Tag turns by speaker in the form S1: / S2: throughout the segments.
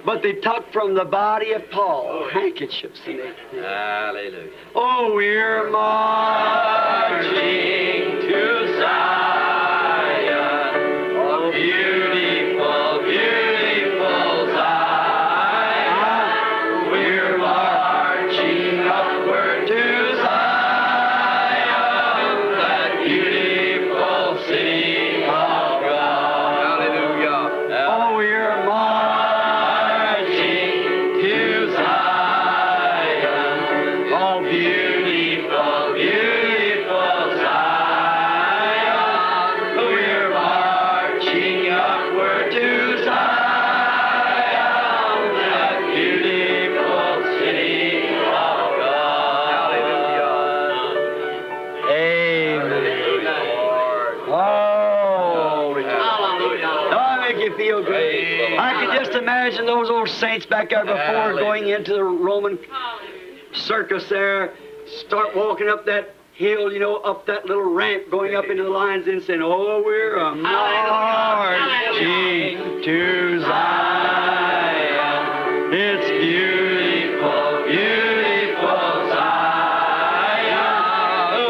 S1: But they took from the body of Paul handkerchiefs and they...
S2: Hallelujah.
S1: Oh, we're marching to Zion. Oh, beautiful, beautiful Zion. We're marching upward to Zion, that beautiful city of God.
S2: Hallelujah.
S1: Oh, we're marching to Zion. Oh, beautiful, beautiful Zion. We're marching upward to Zion, that beautiful city of God. Amen. Oh, don't I make you feel good? I can just imagine those old saints back there before going into the Roman circus there, start walking up that hill, you know, up that little ramp, going up into the lines and saying, oh, we're a marching to Zion. It's beautiful, beautiful Zion.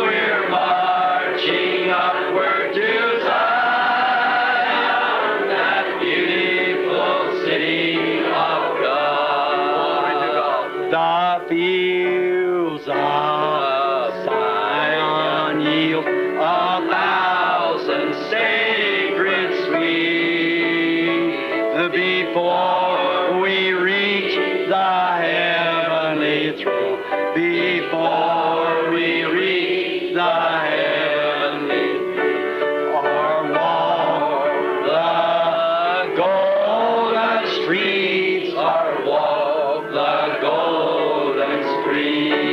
S1: We're marching upward to Zion, that beautiful city of God. The fields of Zion yield 1,000 sacred sweet before we reach the heavenly throne. Before we reach the heavenly throne, or walk the golden streets, or walk the golden streets.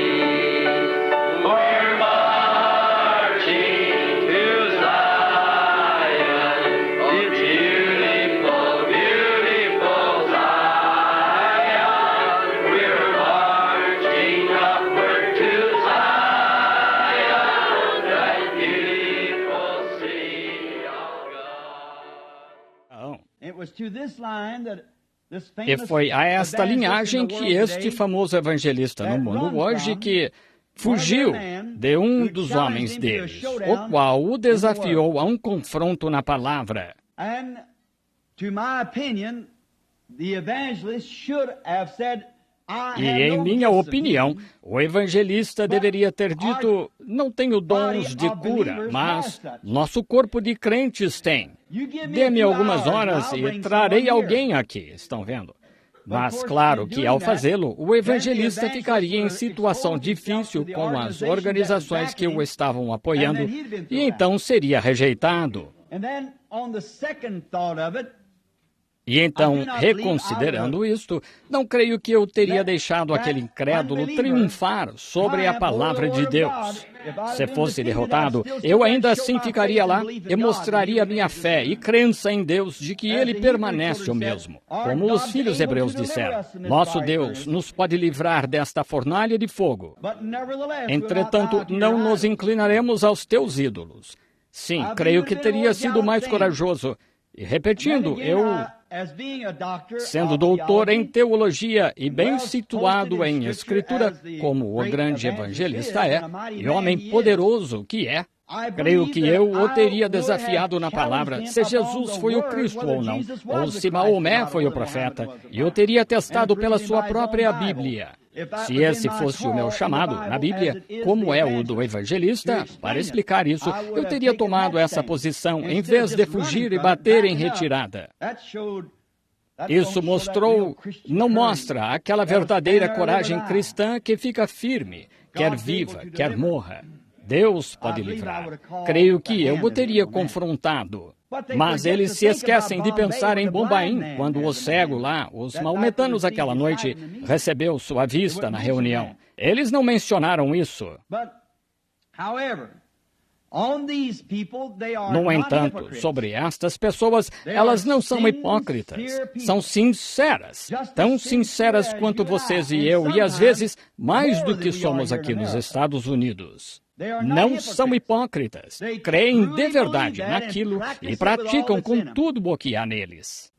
S1: We're marching to Zion. It's beautiful, beautiful Zion. We're marching upward to Zion, that beautiful city of God.
S3: Oh.
S4: It was to this line that this
S3: E
S4: famous
S3: foi a esta
S4: evangelist
S3: linhagem
S4: in the
S3: que
S4: world
S3: este
S4: today
S3: famoso evangelista no mundo hoje que fugiu de um dos homens deles, o qual o desafiou a um confronto na palavra.
S4: And to my opinion, the evangelist should have said, I
S3: E
S4: have
S3: em
S4: no
S3: minha
S4: gifts of
S3: opinião,
S4: healing,
S3: o evangelista deveria ter dito, não tenho dons de cura, mas nosso corpo de crentes tem.
S4: you give me a
S3: Dê-me
S4: few
S3: algumas
S4: hours and
S3: horas
S4: I'll
S3: e
S4: bring
S3: trarei
S4: someone
S3: alguém
S4: here.
S3: aqui, estão vendo? Mas claro que ao fazê-lo, o evangelista ficaria em situação difícil com as organizações que o estavam apoiando e então seria rejeitado.
S4: And then on the second thought of it,
S3: E então, reconsiderando isto, não creio que eu teria deixado aquele incrédulo triunfar sobre a palavra de Deus. Se fosse derrotado, eu ainda assim ficaria lá e mostraria minha fé e crença em Deus de que Ele permanece o mesmo. Como os filhos hebreus disseram, nosso Deus nos pode livrar desta fornalha de fogo.
S4: but nevertheless,
S3: Entretanto,
S4: we'll not bow to
S3: não
S4: your
S3: nos
S4: idols.
S3: inclinaremos aos teus ídolos. Sim, creio que teria sido mais corajoso. E repetindo,
S4: Then again,
S3: eu,
S4: as being a doctor
S3: sendo
S4: of
S3: doutor em
S4: theology,
S3: teologia e bem situado em Escritura, como o grande evangelista é, e homem poderoso que é, creio que eu o teria desafiado na palavra se Jesus foi o Cristo ou não, ou se Maomé foi o profeta, e eu teria testado pela sua própria Bíblia. Se esse fosse o meu chamado na Bíblia, como é o do evangelista, para explicar isso, eu teria tomado essa posição em vez de fugir e bater em retirada. Isso mostrou, não mostra aquela verdadeira coragem cristã que fica firme, quer viva, quer morra. Deus pode livrar. Creio que eu o teria confrontado. Mas eles se esquecem de pensar em Bombaim, quando o cego lá, os maometanos aquela noite, recebeu sua vista na reunião. Eles não mencionaram isso. No entanto, sobre estas pessoas, elas não são hipócritas, são sinceras, tão sinceras quanto vocês e eu, e às vezes mais do que somos aqui nos Estados Unidos. Não são hipócritas. Creem de verdade naquilo e praticam com tudo o que há neles.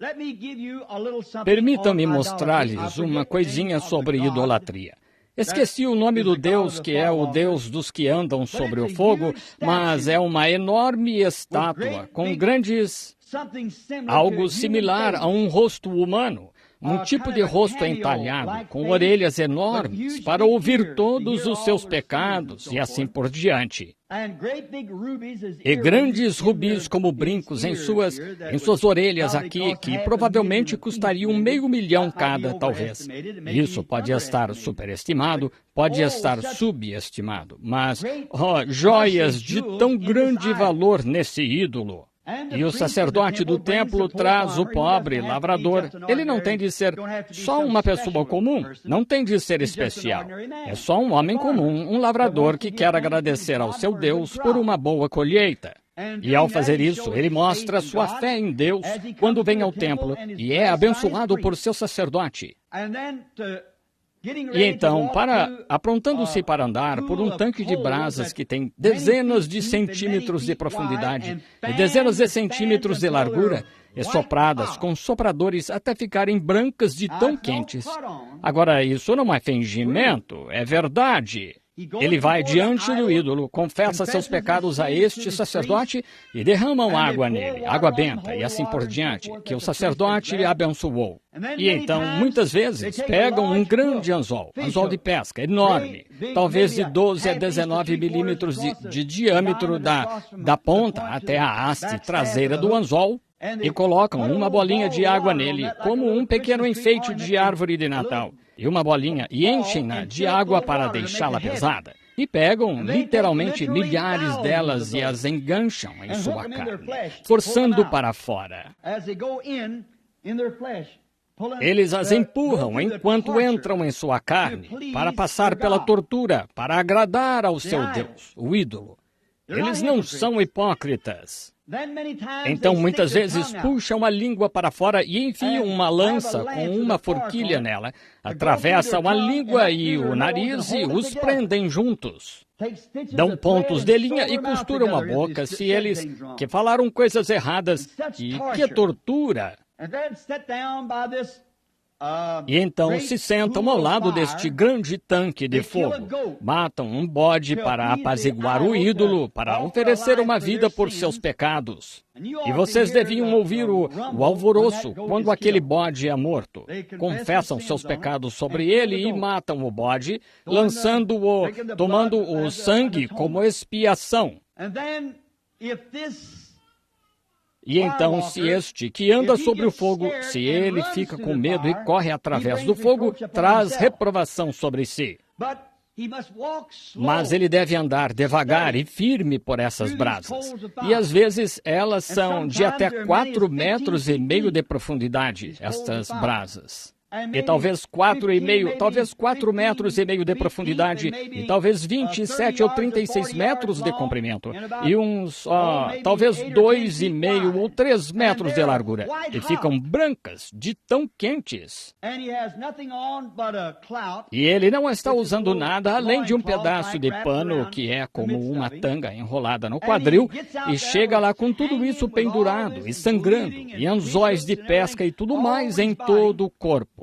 S3: Permitam-me mostrar-lhes uma coisinha sobre idolatria. Esqueci o nome do Deus, que é o Deus dos que andam sobre o fogo, mas é uma enorme estátua com algo similar a um rosto humano. Um tipo de rosto entalhado, com orelhas enormes, para ouvir todos os seus pecados e assim por diante. E grandes rubis como brincos em suas orelhas aqui, que provavelmente custariam $500,000 cada, talvez. Isso pode estar superestimado, pode estar subestimado, mas, joias de tão grande valor nesse ídolo. E o sacerdote do templo traz o pobre lavrador. Ele não tem de ser só uma pessoa comum, não tem de ser especial. É só um homem comum, um lavrador que quer agradecer ao seu Deus por uma boa colheita. E ao fazer isso, ele mostra sua fé em Deus quando vem ao templo e é abençoado por seu sacerdote. E então, aprontando-se para andar por um tanque de brasas que tem dezenas de centímetros de profundidade e dezenas de centímetros de largura, e sopradas com sopradores até ficarem brancas de tão quentes. Agora, isso não é fingimento, é verdade. Ele vai diante do ídolo, confessa seus pecados a este sacerdote e derramam água nele, água benta e assim por diante, que o sacerdote abençoou. E então, muitas vezes, pegam um grande anzol de pesca enorme, talvez de 12 a 19 milímetros de diâmetro da ponta até a haste traseira do anzol, e colocam uma bolinha de água nele, como um pequeno enfeite de árvore de Natal. E uma bolinha, e enchem-na de água para deixá-la pesada. E pegam literalmente milhares delas e as engancham em sua carne, forçando para fora. Eles as empurram enquanto entram em sua carne, para passar pela tortura, para agradar ao seu Deus, o ídolo. Eles não são hipócritas. Então, muitas vezes, puxam a língua para fora e enfiam uma lança com uma forquilha nela, atravessam a língua e o nariz e os prendem juntos. Dão pontos de linha e costuram a boca se eles que falaram coisas erradas. E que tortura! E então se sentam ao lado deste grande tanque de fogo. Matam um bode para apaziguar o ídolo, para oferecer uma vida por seus pecados. E vocês deviam ouvir o alvoroço quando aquele bode é morto. Confessam seus pecados sobre ele e matam o bode, tomando o sangue como expiação. E então, se este que anda sobre o fogo, se ele fica com medo e corre através do fogo, traz reprovação sobre si. Mas ele deve andar devagar e firme por essas brasas. E às vezes elas são de até 4,5 metros de profundidade, estas brasas. E talvez 4,5 metros de profundidade, e talvez 27 ou 36 metros de comprimento, e talvez 2,5 ou 3 metros de largura, e ficam brancas de tão quentes. E ele não está usando nada além de um pedaço de pano que é como uma tanga enrolada no quadril, e chega lá com tudo isso pendurado e sangrando, e anzóis de pesca e tudo mais em todo o corpo.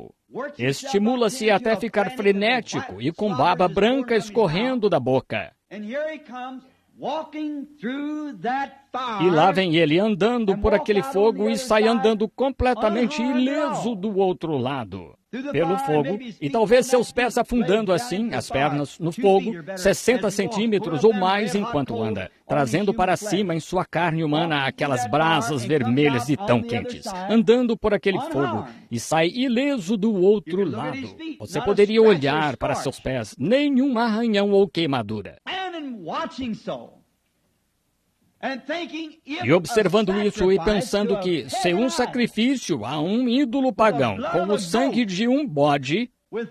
S3: Estimula-se até ficar frenético e com baba branca escorrendo da boca. E lá vem ele andando por aquele fogo e sai andando completamente ileso do outro lado, pelo fogo, e talvez seus pés afundando assim, as pernas, no fogo, 60 centímetros ou mais enquanto anda, trazendo para cima em sua carne humana aquelas brasas vermelhas de tão quentes, andando por aquele fogo, e sai ileso do outro lado. Você poderia olhar para seus pés, nenhum arranhão ou queimadura. E observando isso e pensando que se um sacrifício a um ídolo pagão com o sangue de um bode, com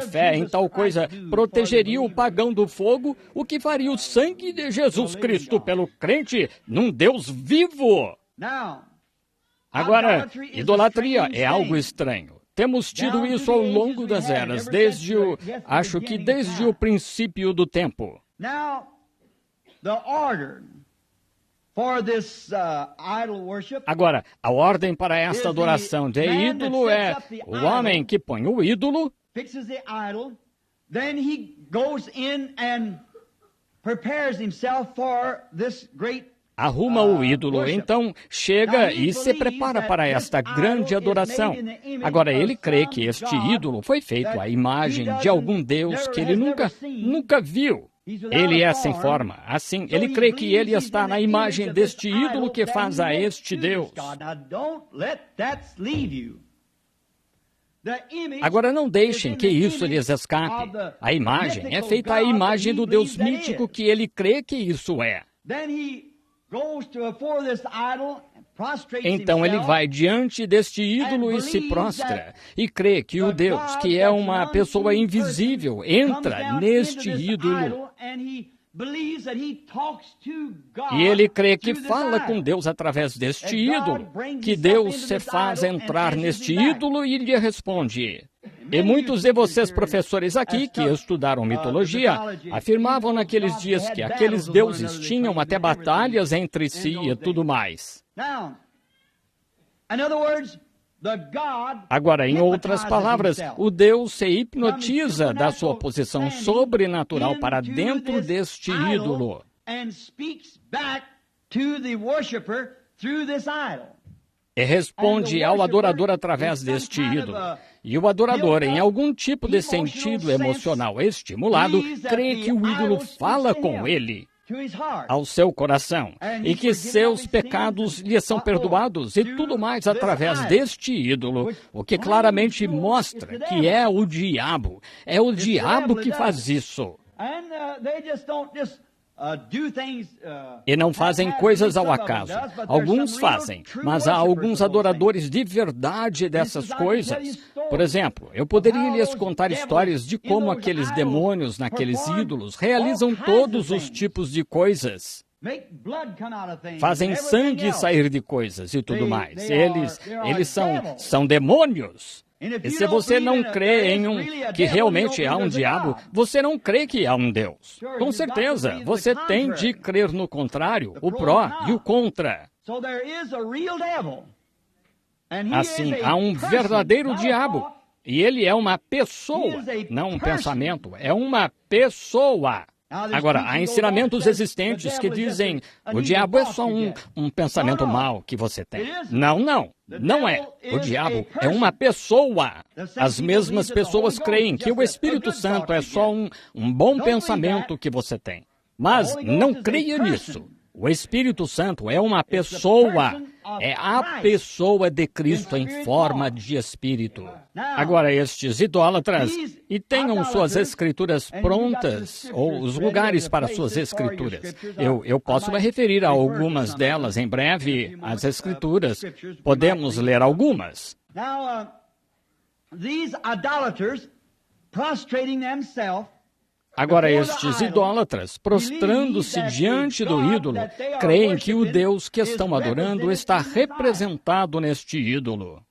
S3: fé em tal coisa, protegeria o pagão do fogo, o que faria o sangue de Jesus Cristo pelo crente num Deus vivo? Agora, idolatria é algo estranho. Temos tido isso ao longo das eras, desde o princípio do tempo.
S4: Now, the order for this idol worship.
S3: Agora, a ordem para esta adoração de ídolo é o homem que põe o ídolo,
S4: Fixes the idol, then he goes in and prepares himself for this great
S3: arruma o ídolo, então chega e se prepara para esta grande adoração. Agora, ele crê que este ídolo foi feito à imagem de algum Deus que ele nunca viu. Ele é sem forma. Assim, ele crê que ele está na imagem deste ídolo que faz a este Deus. Agora, não deixem que isso lhes escape. A imagem é feita à imagem do Deus mítico que ele crê que isso é. Então ele vai diante deste ídolo e se prostra, e crê que o Deus, que é uma pessoa invisível, entra neste ídolo. E ele crê que fala com Deus através deste ídolo, que Deus se faz entrar neste ídolo e lhe responde. E muitos de vocês, professores aqui, que estudaram mitologia, afirmavam naqueles dias que aqueles deuses tinham até batalhas entre si e tudo mais. Agora, em outras palavras, o Deus se hipnotiza da sua posição sobrenatural para dentro deste ídolo. E responde ao adorador através deste ídolo. E o adorador, em algum tipo de sentido emocional estimulado, crê que o ídolo fala com ele, ao seu coração, e que seus pecados lhe são perdoados e tudo mais através deste ídolo, o que claramente mostra que é o diabo. É o diabo que faz isso. E não fazem coisas ao acaso. Alguns fazem, mas há alguns adoradores de verdade dessas coisas. Por exemplo, eu poderia lhes contar histórias de como aqueles demônios naqueles ídolos realizam todos os tipos de coisas. Fazem sangue sair de coisas e tudo mais. Eles são demônios. E se você não crê que realmente há um diabo, você não crê que há um Deus. Com certeza, você tem de crer no contrário, o pró e o contra. Assim, há um verdadeiro diabo, e ele é uma pessoa, não um pensamento, é uma pessoa. Agora, há ensinamentos existentes que dizem o diabo é só um pensamento mau que você tem. Não é. O diabo é uma pessoa. As mesmas pessoas creem que o Espírito Santo é só um bom pensamento que você tem. Mas não creia nisso. O Espírito Santo é uma pessoa. É a pessoa de Cristo em forma de Espírito. Agora, estes idólatras, e tenham suas escrituras prontas, ou os lugares para suas escrituras. Eu posso me referir a algumas delas em breve, as escrituras. Podemos ler algumas. Agora, estes idólatras, prostrando-se diante do ídolo, creem que o Deus que estão adorando está representado neste ídolo.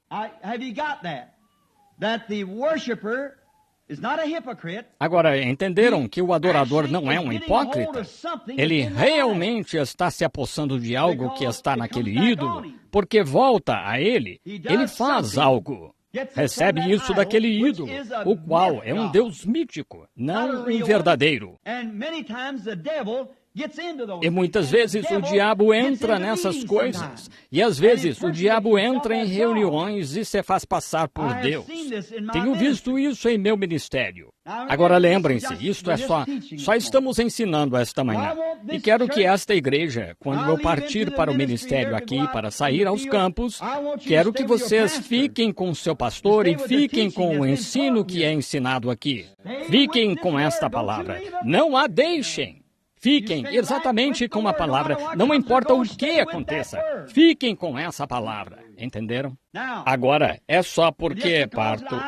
S3: Agora, entenderam que o adorador não é um hipócrita? Ele realmente está se apossando de algo que está naquele ídolo, porque volta a ele, ele faz algo. Recebe isso daquele ídolo, o qual é um Deus mítico, não um verdadeiro. E muitas vezes o diabo entra nessas coisas. E às vezes o diabo entra em reuniões e se faz passar por Deus. Tenho visto isso em meu ministério. Agora lembrem-se, isto é só estamos ensinando esta manhã. E quero que esta igreja, quando eu partir para o ministério aqui, para sair aos campos, quero que vocês fiquem com o seu pastor e fiquem com o ensino que é ensinado aqui. Fiquem com esta palavra. Não a deixem. Fiquem exatamente com a palavra, não importa o que aconteça. Fiquem com essa palavra, entenderam? Agora, é só porque, parto,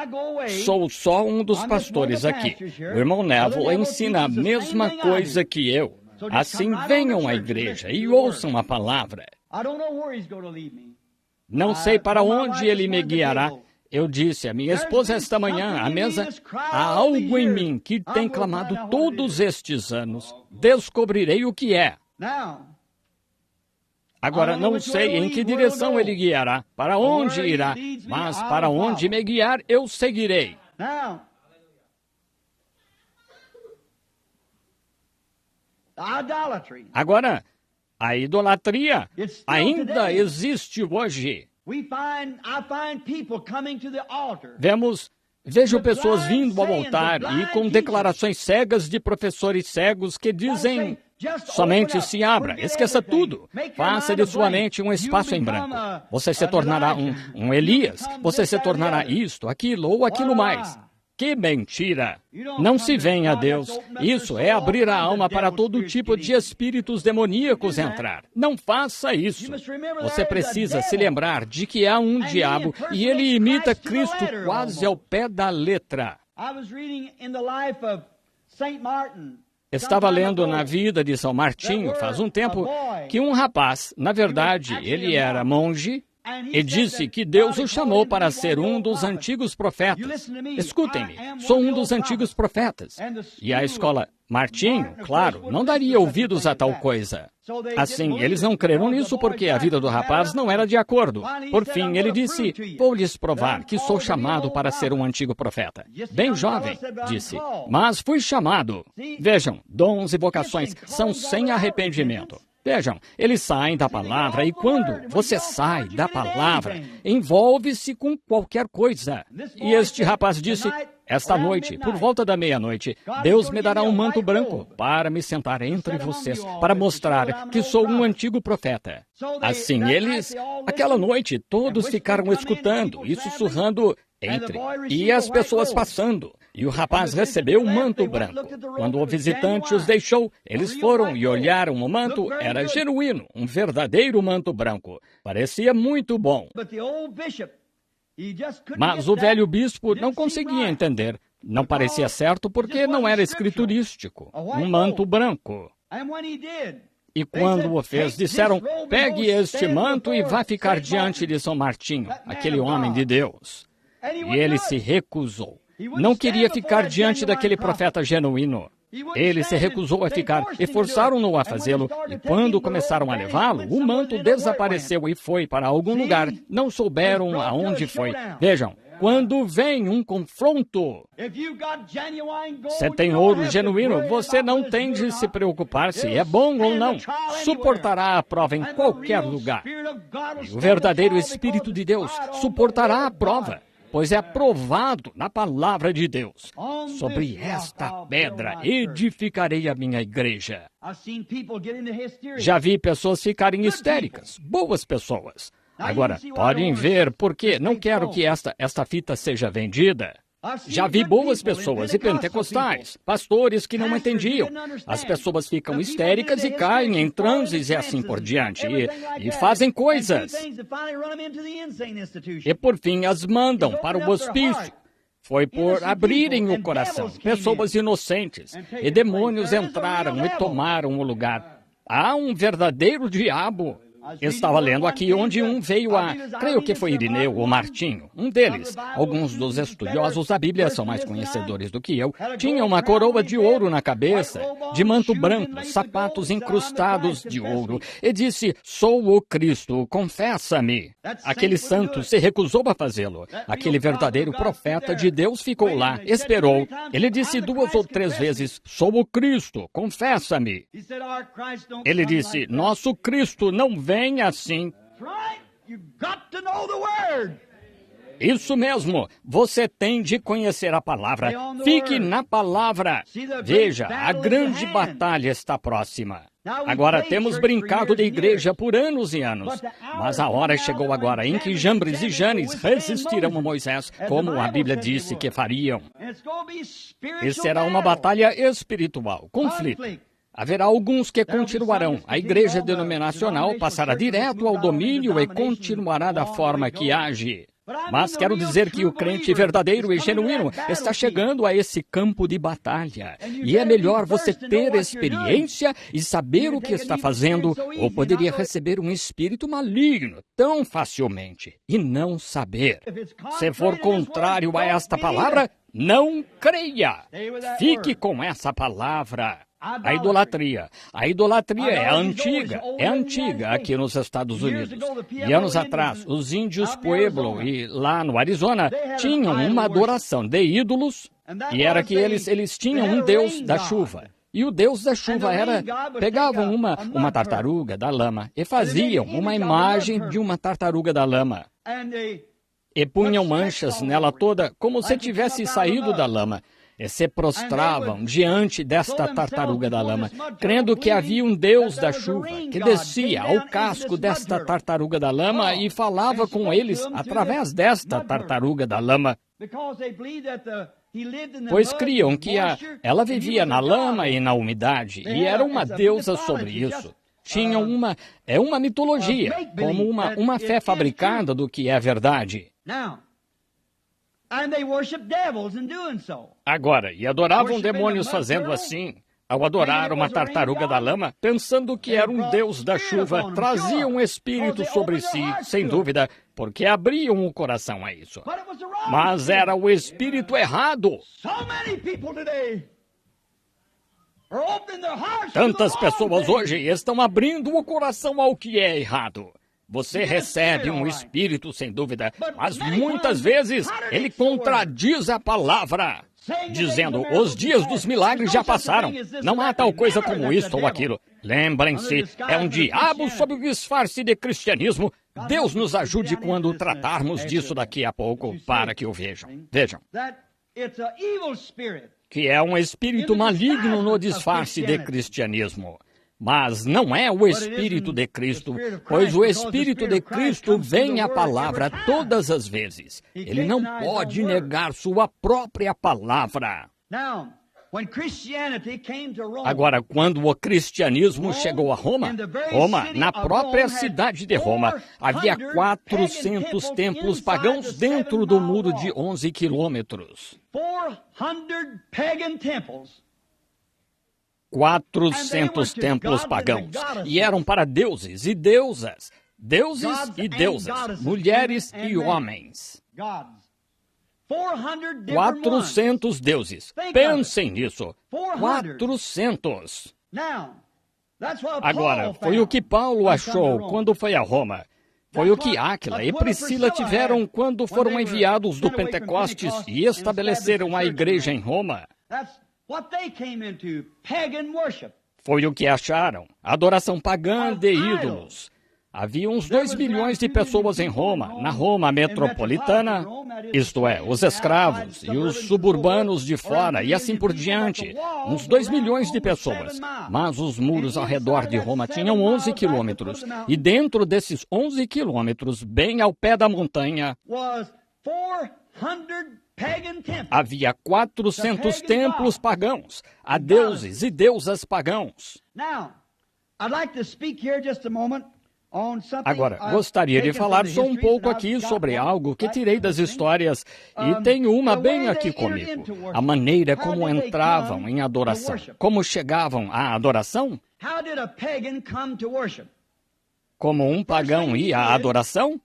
S3: sou só um dos pastores aqui. O irmão Neville ensina a mesma coisa que eu. Assim, venham à igreja e ouçam a palavra. Não sei para onde ele me guiará. Eu disse à minha esposa esta manhã, à mesa, há algo em mim que tem clamado todos estes anos. Descobrirei o que é. Agora, não sei em que direção ele guiará, para onde irá, mas para onde me guiar, eu seguirei. Agora, a idolatria ainda existe hoje. Vejo pessoas vindo ao altar e com declarações cegas de professores cegos que dizem: somente se abra, esqueça tudo, faça de sua mente um espaço em branco. Você se tornará um Elias, você se tornará isto, aquilo ou aquilo mais. Que mentira! Não se vem a Deus. Isso é abrir a alma para todo tipo de espíritos demoníacos entrar. Não faça isso. Você precisa se lembrar de que há um diabo e ele imita Cristo quase ao pé da letra. Estava lendo na vida de São Martinho, faz um tempo, que um rapaz, na verdade, ele era monge, e disse que Deus o chamou para ser um dos antigos profetas. Escutem-me, sou um dos antigos profetas. E a escola Martinho, claro, não daria ouvidos a tal coisa. Assim, eles não creram nisso porque a vida do rapaz não era de acordo. Por fim, ele disse: vou lhes provar que sou chamado para ser um antigo profeta. Bem jovem, disse, mas fui chamado. Vejam, dons e vocações são sem arrependimento. Vejam, eles saem da palavra e quando você sai da palavra, envolve-se com qualquer coisa. E este rapaz disse: esta noite, por volta da meia-noite, Deus me dará um manto branco para me sentar entre vocês, para mostrar que sou um antigo profeta. Assim, aquela noite, todos ficaram escutando e sussurrando e as pessoas passando. E o rapaz recebeu um manto branco. Quando o visitante os deixou, eles foram e olharam o manto. Era genuíno, um verdadeiro manto branco. Parecia muito bom. Mas o velho bispo não conseguia entender. Não parecia certo porque não era escriturístico. Um manto branco. E quando o fez, disseram: pegue este manto e vá ficar diante de São Martinho, aquele homem de Deus. E ele se recusou. Não queria ficar diante daquele profeta genuíno. Ele se recusou a ficar e forçaram-no a fazê-lo. E quando começaram a levá-lo, o manto desapareceu e foi para algum lugar. Não souberam aonde foi. Vejam, quando vem um confronto, se tem ouro genuíno, você não tem de se preocupar se é bom ou não. Suportará a prova em qualquer lugar. E o verdadeiro Espírito de Deus suportará a prova, pois é aprovado na palavra de Deus. Sobre esta pedra edificarei a minha igreja. Já vi pessoas ficarem histéricas, boas pessoas. Agora, podem ver porque não quero que esta fita seja vendida. Já vi boas pessoas e pentecostais, pastores que não entendiam. As pessoas ficam histéricas e caem em transes e assim por diante, e fazem coisas. E por fim as mandam para o hospício. Foi por abrirem o coração. Pessoas inocentes e demônios entraram e tomaram o lugar. Há um verdadeiro diabo. Estava lendo aqui onde um veio creio que foi Irineu ou Martinho, um deles. Alguns dos estudiosos da Bíblia são mais conhecedores do que eu. Tinha uma coroa de ouro na cabeça, de manto branco, sapatos incrustados de ouro, e disse: sou o Cristo, confessa-me. Aquele santo se recusou a fazê-lo. Aquele verdadeiro profeta de Deus ficou lá, esperou. Ele disse 2 ou 3 vezes: sou o Cristo, confessa-me. Ele disse: nosso Cristo não vem assim. Isso mesmo, você tem de conhecer a palavra. Fique na palavra. Veja, a grande batalha está próxima. Agora temos brincado de igreja por anos e anos, mas a hora chegou agora em que Jambres e Janes resistirão a Moisés, como a Bíblia disse que fariam. E será uma batalha espiritual, conflito. Haverá alguns que continuarão. A igreja denominacional passará direto ao domínio e continuará da forma que age. Mas quero dizer que o crente verdadeiro e genuíno está chegando a esse campo de batalha. E é melhor você ter experiência e saber o que está fazendo, ou poderia receber um espírito maligno tão facilmente e não saber. Se for contrário a esta palavra, não creia. Fique com essa palavra. A idolatria. A idolatria é antiga aqui nos Estados Unidos. E anos atrás, os índios Pueblo, e lá no Arizona, tinham uma adoração de ídolos, e era que eles tinham um deus da chuva. E o deus da chuva pegavam uma tartaruga da lama e faziam uma imagem de uma tartaruga da lama. E punham manchas nela toda, como se tivesse saído da lama. E se prostravam diante desta tartaruga da lama, crendo que havia um Deus da chuva que descia ao casco desta tartaruga da lama e falava com eles através desta tartaruga da lama, pois criam que ela vivia na lama e na umidade e era uma deusa sobre isso. Tinham uma mitologia, como uma fé fabricada do que é verdade. Agora, e adoravam demônios fazendo assim. Ao adorar uma tartaruga da lama, pensando que era um deus da chuva, traziam um espírito sobre si, sem dúvida, porque abriam o coração a isso. Mas era o espírito errado. Tantas pessoas hoje estão abrindo o coração ao que é errado. Você recebe um espírito, sem dúvida, mas muitas vezes ele contradiz a palavra, dizendo, os dias dos milagres já passaram, não há tal coisa como isto ou aquilo. Lembrem-se, é um diabo sob o disfarce de cristianismo. Deus nos ajude quando tratarmos disso daqui a pouco, para que o vejam. Vejam, que é um espírito maligno no disfarce de cristianismo. Mas não é o Espírito de Cristo, pois o Espírito de Cristo vem à palavra todas as vezes. Ele não pode negar sua própria palavra. Agora, quando o cristianismo chegou a Roma, na própria cidade de Roma, havia 400 templos pagãos dentro do muro de 11 quilômetros. 400 templos pagãos, e eram para deuses e deusas, mulheres e homens. 400 deuses. Pensem nisso. 400. Agora, foi o que Paulo achou quando foi a Roma. Foi o que Áquila e Priscila tiveram quando foram enviados do Pentecostes e estabeleceram a igreja em Roma. Foi o que acharam, adoração pagã de ídolos. Havia uns 2 milhões de pessoas em Roma, na Roma metropolitana, isto é, os escravos e os suburbanos de fora e assim por diante, uns 2 milhões de pessoas. Mas os muros ao redor de Roma tinham 11 quilômetros, e dentro desses 11 quilômetros, bem ao pé da montanha, havia 400 templos pagãos, a deuses e deusas pagãos. Agora, gostaria de falar só um pouco aqui sobre algo que tirei das histórias e tenho uma bem aqui comigo. A maneira como entravam em adoração. Como chegavam à adoração? Como um pagão ia à adoração?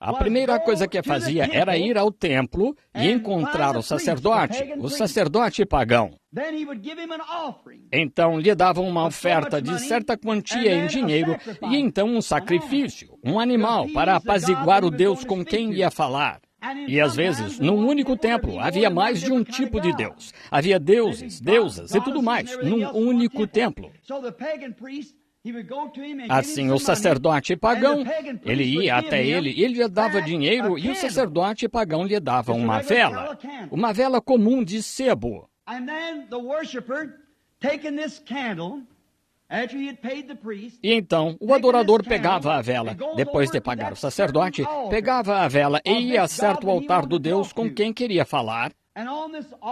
S3: A primeira coisa que fazia era ir ao templo e encontrar o sacerdote pagão. Então lhe davam uma oferta de certa quantia em dinheiro e então um sacrifício, um animal para apaziguar o Deus com quem ia falar. E às vezes, num único templo, havia mais de um tipo de Deus. Havia deuses, deusas e tudo mais, num único templo. Assim, o sacerdote pagão, ele ia até ele lhe dava dinheiro e o sacerdote pagão lhe dava uma vela comum de sebo. E então, o adorador pegava a vela, depois de pagar o sacerdote, pegava a vela e ia a certo altar do Deus com quem queria falar.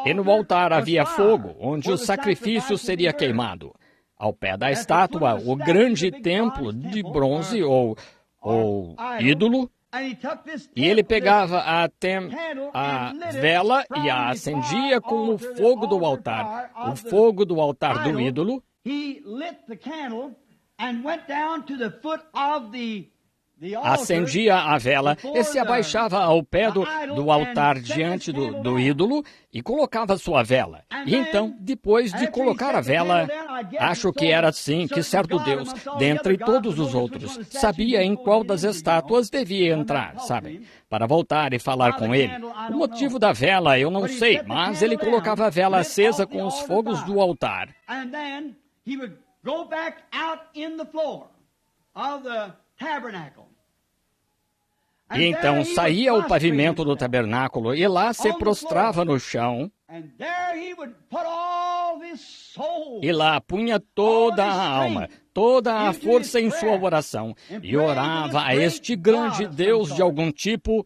S3: E no altar havia fogo, onde o sacrifício seria queimado. Ao pé da estátua, o grande templo de bronze ou ídolo, E ele pegava a vela e a acendia com o fogo do altar, o fogo do altar do ídolo. Acendia a vela e se abaixava ao pé do altar diante do ídolo e colocava sua vela. E então, depois de colocar a vela, acho que era assim que certo Deus, dentre todos os outros, sabia em qual das estátuas devia entrar, sabem? Para voltar e falar com ele. O motivo da vela eu não sei, mas ele colocava a vela acesa com os fogos do altar. E então saía ao pavimento do tabernáculo e lá se prostrava no chão. E lá punha toda a alma, toda a força em sua oração. E orava a este grande Deus de algum tipo,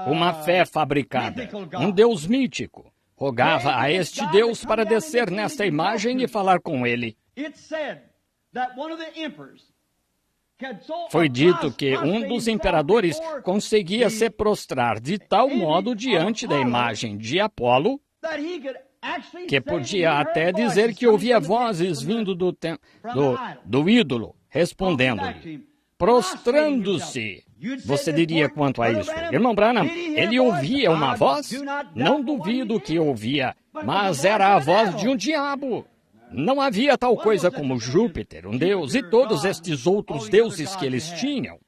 S3: uma fé fabricada, um Deus mítico. Rogava a este Deus para descer nesta imagem e falar com ele. Foi dito que um dos imperadores conseguia se prostrar de tal modo diante da imagem de Apolo que podia até dizer que ouvia vozes vindo do ídolo, respondendo-lhe, prostrando-se. Você diria quanto a isso? Irmão Branham, ele ouvia uma voz? Não duvido que ouvia, mas era a voz de um diabo. Não havia tal coisa como Júpiter, um deus, e todos estes outros deuses que eles tinham.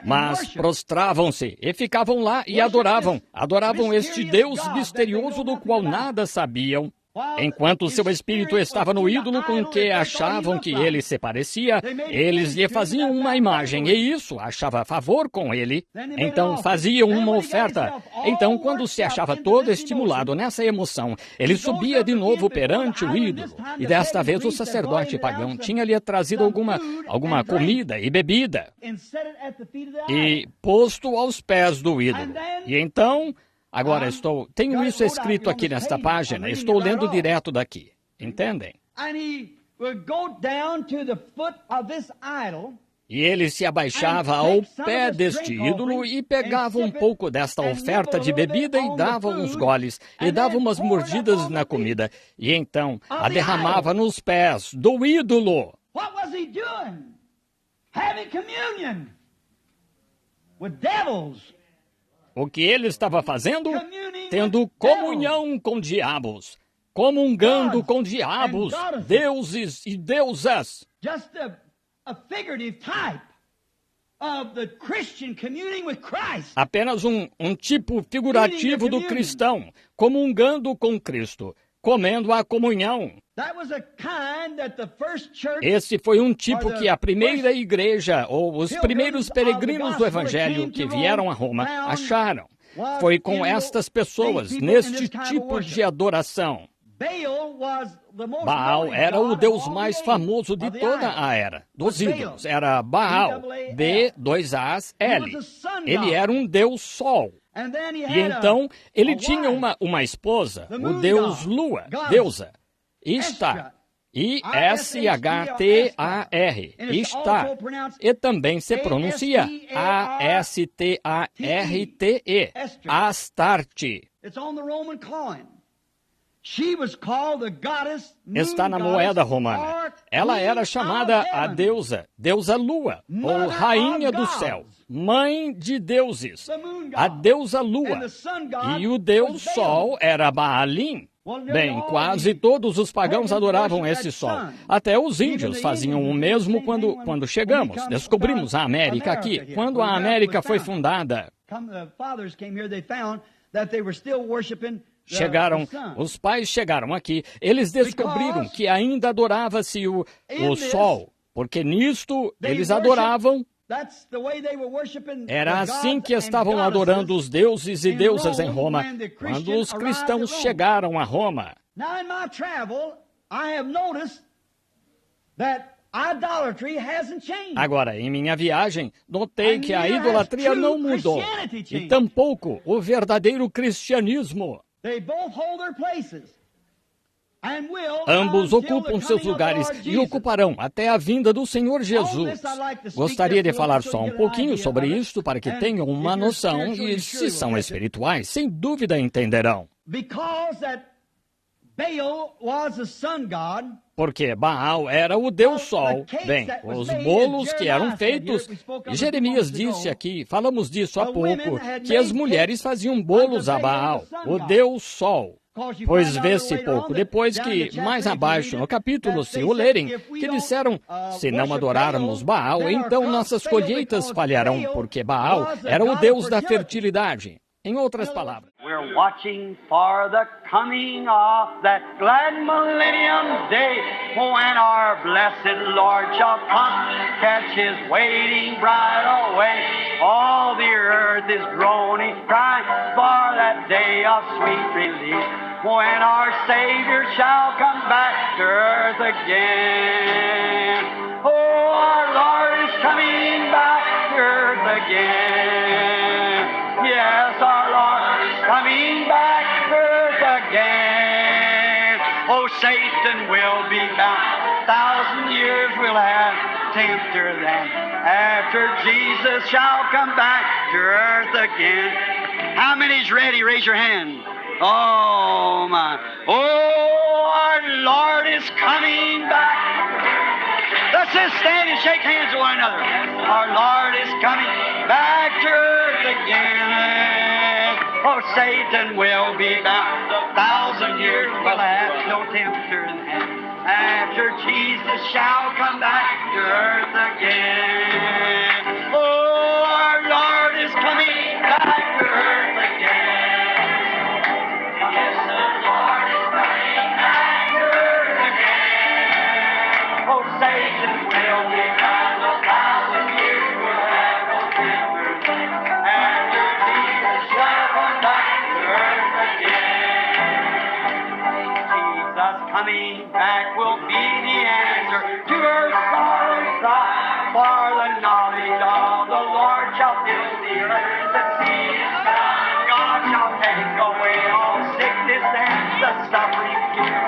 S3: Mas prostravam-se e ficavam lá e adoravam. Adoravam este Deus misterioso do qual nada sabiam. Enquanto seu espírito estava no ídolo com que achavam que ele se parecia, eles lhe faziam uma imagem e isso achava favor com ele. Então faziam uma oferta. Então, quando se achava todo estimulado nessa emoção, ele subia de novo perante o ídolo. E desta vez o sacerdote pagão tinha-lhe trazido alguma comida e bebida e posto aos pés do ídolo. E então... Agora tenho isso escrito aqui nesta página, estou lendo direto daqui, entendem? E ele se abaixava ao pé deste ídolo e pegava um pouco desta oferta de bebida e dava uns goles, e dava umas mordidas na comida, e então a derramava nos pés do ídolo. O que ele estava fazendo? Tendo comunhão com diabos, comungando com diabos, deuses e deusas. Apenas um tipo figurativo do cristão, comungando com Cristo, comendo a comunhão. Esse foi um tipo que a primeira igreja, ou os primeiros peregrinos do Evangelho que vieram a Roma, acharam. Foi com estas pessoas, neste tipo de adoração. Baal era o deus mais famoso de toda a era dos ídolos. Era Baal, B-2-A-L. Ele era um deus sol. E então, ele tinha uma esposa, o deus Lua, deusa, Ishtar, I-S-H-T-A-R, Ishtar, e também se pronuncia A-S-T-A-R-T-E, Astarte. Está na moeda romana. Ela era chamada a deusa Lua, ou Rainha do Céu, Mãe de Deuses, a deusa Lua. E o deus Sol era Baalim. Bem, quase todos os pagãos adoravam esse sol. Até os índios faziam o mesmo quando chegamos. Descobrimos a América aqui. Quando a América foi fundada, os pais chegaram aqui, eles descobriram que ainda adorava-se o sol, porque nisto eles adoravam. Era assim que estavam adorando os deuses e deusas em Roma, quando os cristãos chegaram a Roma. Agora, em minha viagem, notei que a idolatria não mudou, e tampouco o verdadeiro cristianismo. Ambos ocupam seus lugares e ocuparão até a vinda do Senhor Jesus. Gostaria de falar só um pouquinho sobre isto para que tenham uma noção e, se são espirituais, sem dúvida entenderão. Porque Baal era o Deus Sol. Bem, os bolos que eram feitos, Jeremias disse aqui, falamos disso há pouco, que as mulheres faziam bolos a Baal, o Deus Sol. Pois vê-se pouco depois que, mais abaixo no capítulo, se o lerem, que disseram, se não adorarmos Baal, então nossas colheitas falharão, porque Baal era o Deus da fertilidade. Em outras palavras,
S1: we're watching for the coming of that glad millennium day, when our blessed Lord shall come, catch his waiting bride away. All the earth is groaning, crying for that day of sweet release, when our Savior shall come back to earth again. Oh, our Lord is coming back to earth again. Yes, our Lord is coming back to earth again. Oh, Satan will be bound. 1,000 years we'll have tempter then, after Jesus shall come back to earth again. How many's ready? Raise your hand. Oh, my. Oh, our Lord is coming back. Let's just stand and shake hands with one another. Our Lord is coming back to earth again. Oh, Satan will be bound. 1,000 years will have no tempter then, after Jesus shall come back to earth again. Oh, our Lord is coming back to earth again. Yes, the Lord is coming back to earth again. Oh, Satan will be bound. 1,000 years will have no temper then, after Jesus shall come back to earth again. Jesus coming back will be the answer to her sorrow cry, for the knowledge of the Lord shall fill the earth. The sea is done. God shall take away all sickness and the suffering here.